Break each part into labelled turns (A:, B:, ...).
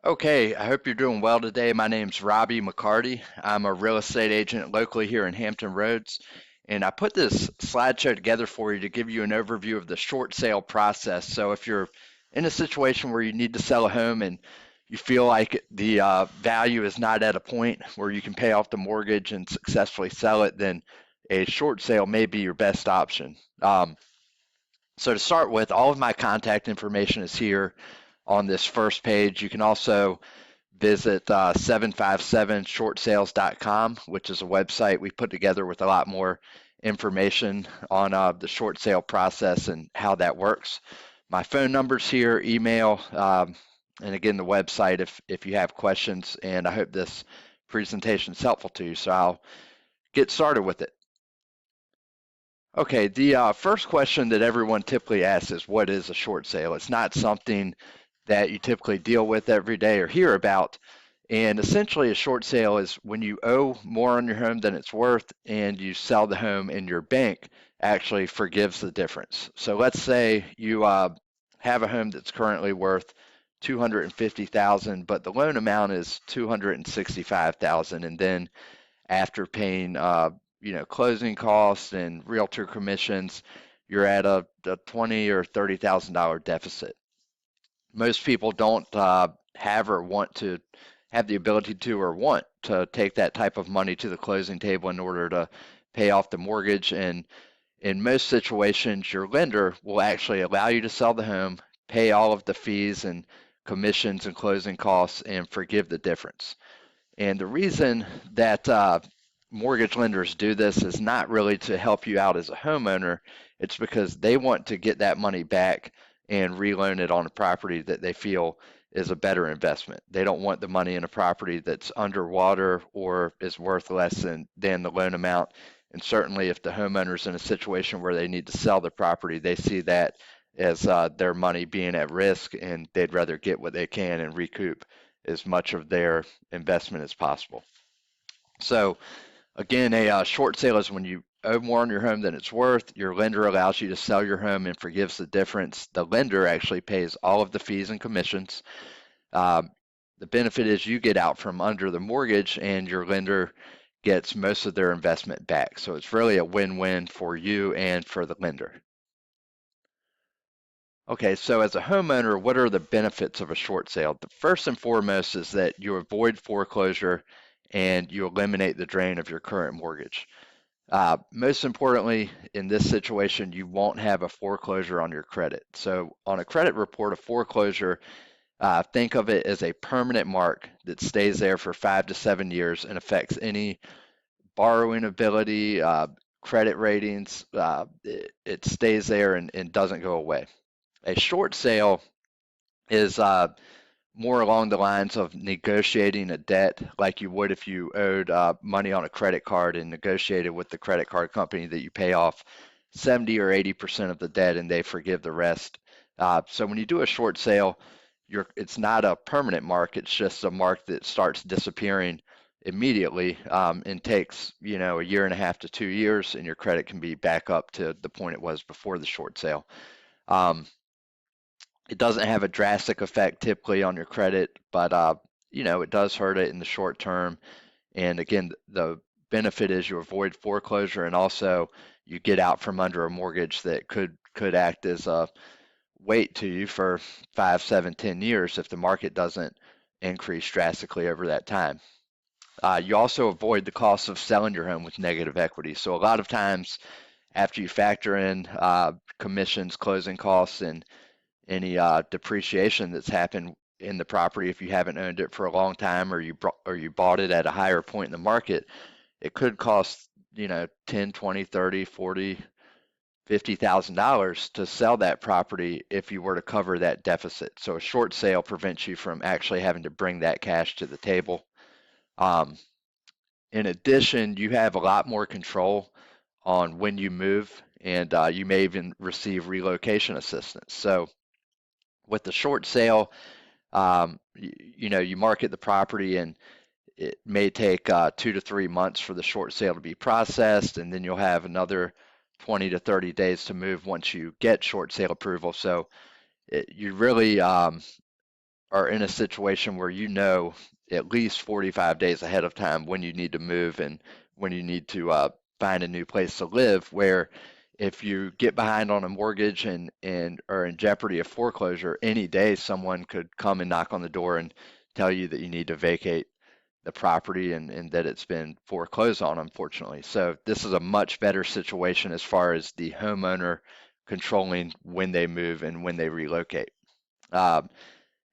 A: Okay, I hope you're doing well today. My name's Robbie McCarty. I'm a real estate agent locally here in Hampton Roads, and I put this slideshow together for you to give you an overview of the short sale process. So if you're in a situation where you need to sell a home and you feel like the value is not at a point where you can pay off the mortgage and successfully sell it, then a short sale may be your best option. So to start with, all of my contact information is here on this first page. You can also visit 757shortsales.com, which is a website we put together with a lot more information on the short sale process and how that works. My phone number's here, email, and again, the website if you have questions. And I hope this presentation is helpful to you. So I'll get started with it. Okay, the first question that everyone typically asks is, what is a short sale? It's not something that you typically deal with every day or hear about. And essentially, a short sale is when you owe more on your home than it's worth and you sell the home and your bank actually forgives the difference. So let's say you have a home that's currently worth 250,000, but the loan amount is 265,000, and then after paying closing costs and realtor commissions, you're at a twenty or $30,000 deficit. Most people don't have or want to have the ability to or want to take that type of money to the closing table in order to pay off the mortgage. And in most situations, your lender will actually allow you to sell the home, pay all of the fees and commissions and closing costs, and forgive the difference. And the reason that mortgage lenders do this is not really to help you out as a homeowner. It's because they want to get that money back and reloan it on a property that they feel is a better investment. They don't want the money in a property that's underwater or is worth less than the loan amount. And certainly, if the homeowner's in a situation where they need to sell the property, they see that as their money being at risk, and they'd rather get what they can and recoup as much of their investment as possible. So again, a short sale is when you owe more on your home than it's worth. Your lender allows you to sell your home and forgives the difference. The lender actually pays all of the fees and commissions. Um, the benefit is you get out from under the mortgage and your lender gets most of their investment back. So it's really a win-win for you and for the lender. Okay, so as a homeowner, what are the benefits of a short sale? The first and foremost is that you avoid foreclosure and you eliminate the drain of your current mortgage. Most importantly, in this situation, you won't have a foreclosure on your credit. So on a credit report, a foreclosure, think of it as a permanent mark that stays there for 5 to 7 years and affects any borrowing ability, credit ratings. It stays there and doesn't go away. A short sale is more along the lines of negotiating a debt like you would if you owed money on a credit card and negotiated with the credit card company that you pay off 70 or 80% of the debt and they forgive the rest. So when you do a short sale, it's not a permanent mark, it's just a mark that starts disappearing immediately and takes, a year and a half to 2 years, and your credit can be back up to the point it was before the short sale. Um, it doesn't have a drastic effect typically on your credit, but it does hurt it in the short term. And again, the benefit is you avoid foreclosure, and also you get out from under a mortgage that could act as a weight to you for 5, 7, 10 years if the market doesn't increase drastically over that time. You also avoid the cost of selling your home with negative equity. So a lot of times, after you factor in commissions, closing costs, and any depreciation that's happened in the property if you haven't owned it for a long time, or you bought it at a higher point in the market, it could cost 10, 20, 30, 40, $50,000 to sell that property if you were to cover that deficit. So a short sale prevents you from actually having to bring that cash to the table. Um, in addition, you have a lot more control on when you move, and you may even receive relocation assistance. So with the short sale, you market the property, and it may take 2 to 3 months for the short sale to be processed, and then you'll have another 20 to 30 days to move once you get short sale approval. So you really are in a situation where you know at least 45 days ahead of time when you need to move and when you need to find a new place to live, where if you get behind on a mortgage and are in jeopardy of foreclosure, any day someone could come and knock on the door and tell you that you need to vacate the property and that it's been foreclosed on, unfortunately. So this is a much better situation as far as the homeowner controlling when they move and when they relocate. Um,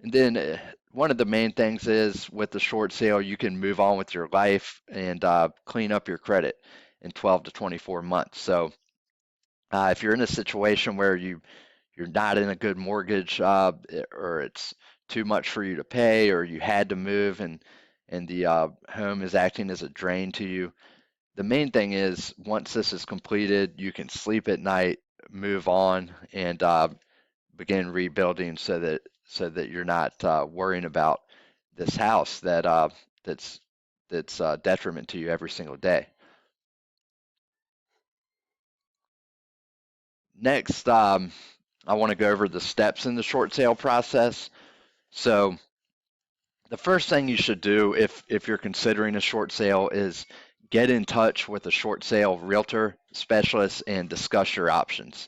A: and then one of the main things is with the short sale, you can move on with your life and clean up your credit in 12 to 24 months. So if you're in a situation where you're not in a good mortgage or it's too much for you to pay or you had to move and the home is acting as a drain to you, the main thing is once this is completed, you can sleep at night, move on, and begin rebuilding so that you're not worrying about this house that's detriment to you every single day. Next, I want to go over the steps in the short sale process. So the first thing you should do if you're considering a short sale is get in touch with a short sale realtor specialist and discuss your options.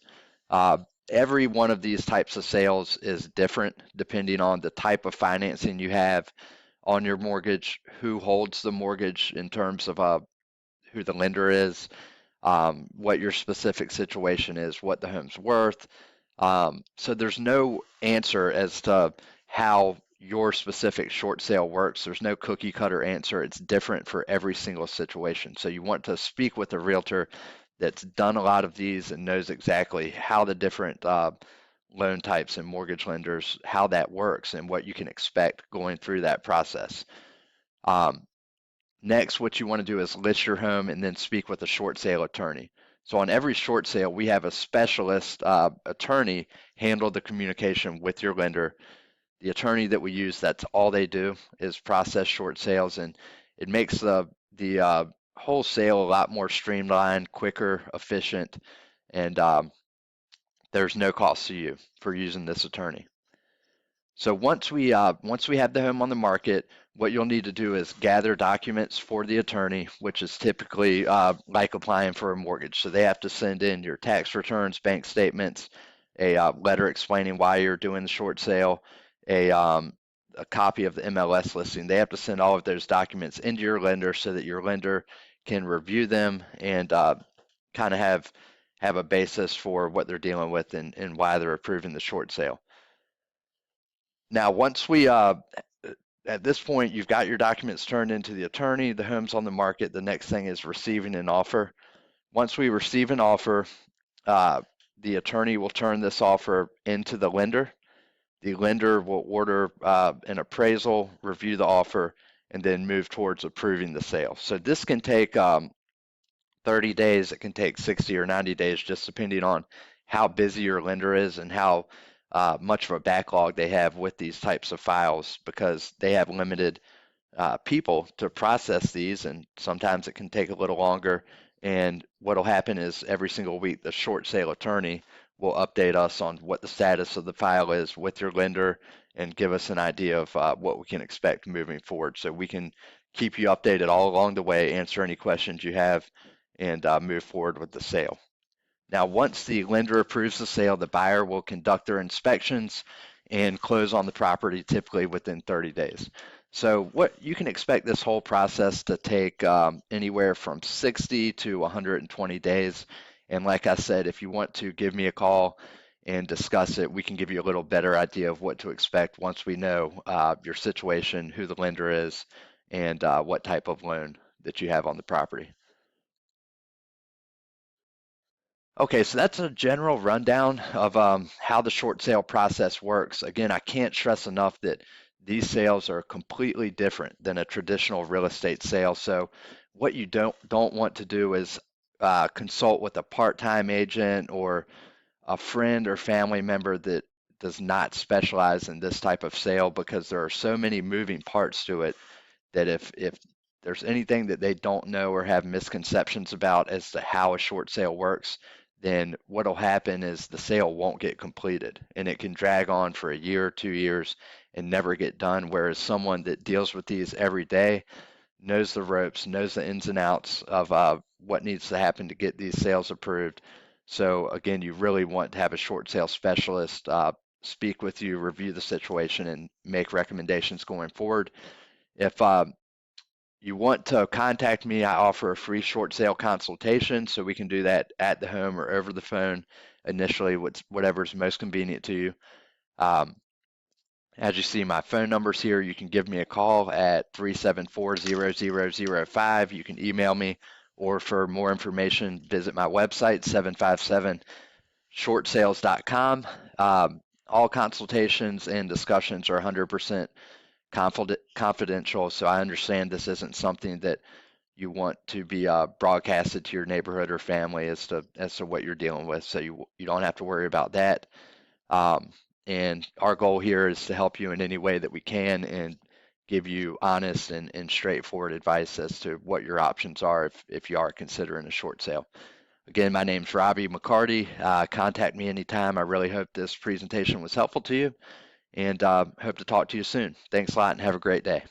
A: Uh, every one of these types of sales is different depending on the type of financing you have on your mortgage, who holds the mortgage in terms of who the lender is, what your specific situation is, what the home's worth. So there's no answer as to how your specific short sale works. There's no cookie cutter answer. It's different for every single situation. So you want to speak with a realtor that's done a lot of these and knows exactly how the different loan types and mortgage lenders, how that works and what you can expect going through that process. Um, Next, what you want to do is list your home and then speak with a short sale attorney. So on every short sale, we have a specialist attorney handle the communication with your lender. The attorney that we use, that's all they do is process short sales, and it makes the whole sale a lot more streamlined, quicker, efficient, and there's no cost to you for using this attorney. So once we have the home on the market, what you'll need to do is gather documents for the attorney, which is typically like applying for a mortgage. So they have to send in your tax returns, bank statements, a letter explaining why you're doing the short sale, a copy of the MLS listing. They have to send all of those documents into your lender so that your lender can review them and kind of have a basis for what they're dealing with and why they're approving the short sale. Now, once we at this point, you've got your documents turned into the attorney, the home's on the market. The next thing is receiving an offer. Once we receive an offer, uh, the attorney will turn this offer into the lender. The lender will order an appraisal, review the offer, and then move towards approving the sale. So this can take 30 days, it can take 60 or 90 days, just depending on how busy your lender is and how much of a backlog they have with these types of files, because they have limited people to process these, and sometimes it can take a little longer. And what will happen is every single week, the short sale attorney will update us on what the status of the file is with your lender and give us an idea of what we can expect moving forward. So we can keep you updated all along the way, answer any questions you have, and move forward with the sale. Now, once the lender approves the sale, the buyer will conduct their inspections and close on the property typically within 30 days. So what you can expect this whole process to take anywhere from 60 to 120 days. And like I said, if you want to give me a call and discuss it, we can give you a little better idea of what to expect once we know your situation, who the lender is, and what type of loan that you have on the property. Okay, so that's a general rundown of how the short sale process works. Again, I can't stress enough that these sales are completely different than a traditional real estate sale. So what you don't want to do is consult with a part-time agent or a friend or family member that does not specialize in this type of sale, because there are so many moving parts to it that if there's anything that they don't know or have misconceptions about as to how a short sale works, then what'll happen is the sale won't get completed and it can drag on for a year, 2 years and never get done. Whereas someone that deals with these every day knows the ropes, knows the ins and outs of what needs to happen to get these sales approved. So again, you really want to have a short sale specialist speak with you, review the situation, and make recommendations going forward. If you want to contact me, I offer a free short sale consultation, so we can do that at the home or over the phone initially, whatever's most convenient to you. Um, as you see, my phone number's here. You can give me a call at 374-0005. You can email me, or for more information, visit my website, 757shortsales.com. All consultations and discussions are 100% confidential, so I understand this isn't something that you want to be broadcasted to your neighborhood or family as to what you're dealing with, so you don't have to worry about that. Um, and our goal here is to help you in any way that we can and give you honest and straightforward advice as to what your options are if you are considering a short sale. Again, my name's Robbie McCarty. Contact me anytime. I really hope this presentation was helpful to you and hope to talk to you soon. Thanks a lot and have a great day.